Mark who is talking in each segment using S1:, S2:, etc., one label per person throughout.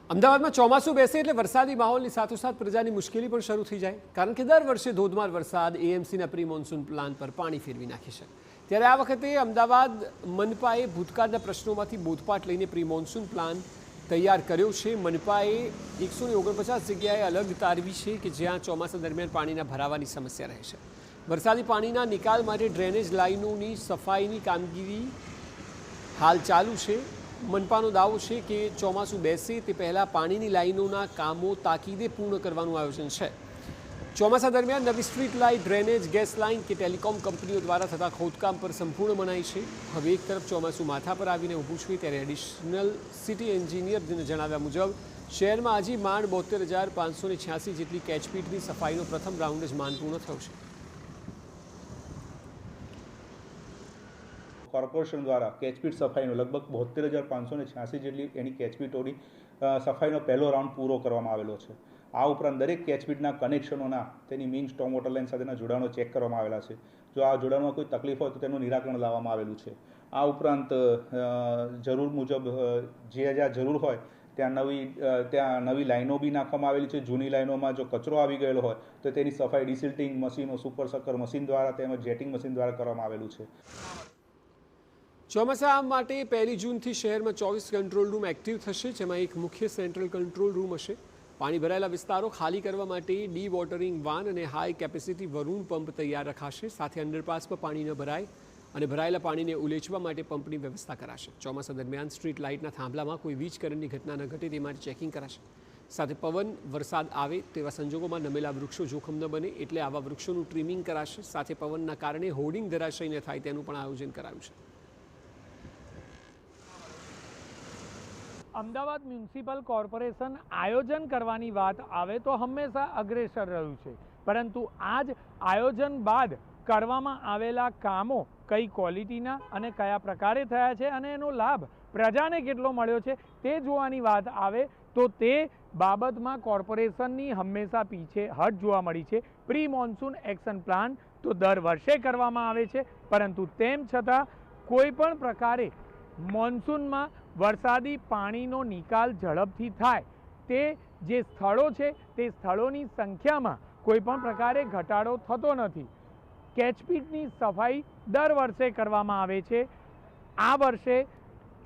S1: અમદાવાદમાં ચોમાસું બેસે એટલે વરસાદી માહોલની સાથોસાથ પ્રજાની મુશ્કેલી પણ શરૂ થઈ જાય, કારણ કે દર વર્ષે ધોધમાર વરસાદ એએમસીના પ્રી મોન્સૂન પ્લાન પર પાણી ફેરવી નાખે છે। ત્યારે આ વખતે અમદાવાદ મનપાએ ભૂતકાળના પ્રશ્નોમાંથી બોધપાઠ લઈને પ્રી મોન્સૂન પ્લાન તૈયાર કર્યો છે। મનપાએ 149 જગ્યાએ અલગ તારવી છે કે જ્યાં ચોમાસા દરમિયાન પાણીના ભરાવાની સમસ્યા રહે છે। વરસાદી પાણીના નિકાલ માટે ડ્રેનેજ લાઇનોની સફાઈની કામગીરી હાલ ચાલુ છે। મનપાનો દાવો છે કે ચોમાસું બેસે તે પહેલાં પાણીની લાઇનોના કામો તાકીદે પૂર્ણ કરવાનું આયોજન છે। ચોમાસા દરમિયાન નવી street light, drainage, gas line કે ટેલિકોમ કંપનીઓ દ્વારા થતા ખોદકામ પર સંપૂર્ણ મનાઈ છે। હવે એક તરફ ચોમાસું માથા પર આવીને ઊભું છે, ત્યારે એડિશનલ સિટી એન્જિનિયરને જણાવ્યા મુજબ શહેરમાં હજી માંડ 72,586 જેટલી કેચપીટની સફાઈનો પ્રથમ રાઉન્ડ જ માંડ પૂર્ણ થયો છે।
S2: કોર્પોરેશન દ્વારા કેચપીટ સફાઈનો લગભગ 72,586 જેટલી એની કેચપીટોની સફાઈનો પહેલો રાઉન્ડ પૂરો કરવામાં આવેલો છે। આ ઉપરાંત દરેક કેચપીટના કનેક્શનોના તેની મેઇન સ્ટોમ વોટર લાઇન સાથેના જોડાણો ચેક કરવામાં આવેલા છે। જો આ જોડાણમાં કોઈ તકલીફ હોય તો તેનું નિરાકરણ લાવવામાં આવેલું છે। આ ઉપરાંત જરૂર મુજબ જ્યાં જરૂર હોય ત્યાં નવી લાઈનો બી નાખવામાં આવેલી છે। જૂની લાઈનોમાં જો કચરો આવી ગયેલો હોય તો તેની સફાઈ ડિસિલ્ટિંગ મશીનો, સુપર સકર મશીન દ્વારા તેમજ જેટિંગ મશીન દ્વારા કરવામાં આવેલું છે।
S1: ચોમાસા માટે 1 જૂનથી શહેરમાં 24 કંટ્રોલ રૂમ એક્ટિવ થશે, જેમાં એક મુખ્ય સેન્ટ્રલ કંટ્રોલ રૂમ હશે। પાણી ભરાયેલા વિસ્તારો ખાલી કરવા માટે ડી વોટરિંગ વાન અને હાઈ કેપેસિટી વરુણ પંપ તૈયાર રખાશે। સાથે અંડરપાસમાં પાણી ન ભરાય અને ભરાયેલા પાણીને ઉલેચવા માટે પંપની વ્યવસ્થા કરાશે। ચોમાસા દરમિયાન સ્ટ્રીટ લાઇટના થાંભલામાં કોઈ વીજ કરંટની ઘટના ન ઘટે તે માટે ચેકિંગ કરાશે। સાથે પવન, વરસાદ આવે તેવા સંજોગોમાં નમેલા વૃક્ષો જોખમ ન બને એટલે આવા વૃક્ષોનું ટ્રીમિંગ કરાશે। સાથે પવનના કારણે હોર્ડિંગ ધરાશયી ન થાય તેનું પણ આયોજન કરાયું છે।
S3: અમદાવાદ મ્યુનિસિપલ કોર્પોરેશન આયોજન કરવાની વાત આવે તો હંમેશા અગ્રેસર રહ્યું છે, પરંતુ આજ આયોજન બાદ કરવામાં આવેલા કામો કઈ ક્વોલિટીના અને કયા પ્રકારે થયા છે અને એનો લાભ પ્રજાને કેટલો મળ્યો છે તે જોવાની વાત આવે તો તે બાબતમાં કોર્પોરેશનની હંમેશા પીછેહટ જોવા મળી છે। પ્રી મોન્સૂન એક્શન પ્લાન તો દર વર્ષે કરવામાં આવે છે, પરંતુ તેમ છતાં કોઈ પણ પ્રકારે મોન્સૂનમાં વરસાદી પાણીનો નિકાલ ઝડપથી થાય તે જે સ્થળો છે તે સ્થળોની સંખ્યામાં કોઈ પણ પ્રકારે ઘટાડો થતો નથી। કેચપીટની સફાઈ દર વર્ષે કરવામાં આવે છે। આ વર્ષે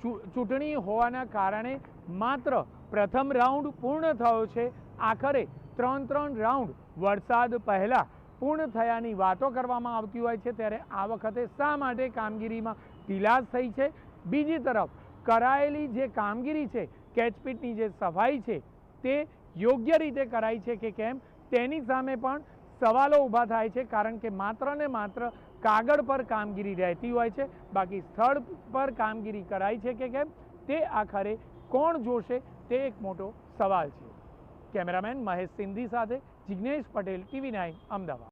S3: ચૂંટણી હોવાના કારણે માત્ર પ્રથમ રાઉન્ડ પૂર્ણ થયો છે। આખરે 3 રાઉન્ડ વરસાદ પહેલાં પૂર્ણ થયાની વાતો કરવામાં આવતી હોય છે, ત્યારે આ વખતે શા માટે કામગીરીમાં ઢીલાસ થઈ છે? બીજી તરફ કરાયેલી જે કામગીરી છે, કેચપીટની જે સફાઈ છે તે યોગ્ય રીતે કરાઈ છે કે કેમ તેની સામે પણ સવાલો ઊભા થાય છે, કારણ કે માત્ર ને માત્ર કાગળ પર કામગીરી રહેતી હોય છે, બાકી સ્થળ પર કામગીરી કરાઈ છે કે કેમ તે આખરે કોણ જોશે તે એક મોટો સવાલ છે। કેમેરામેન મહેશ સિંધી સાથે જિગ્નેશ પટેલ, TV9 અમદાવાદ।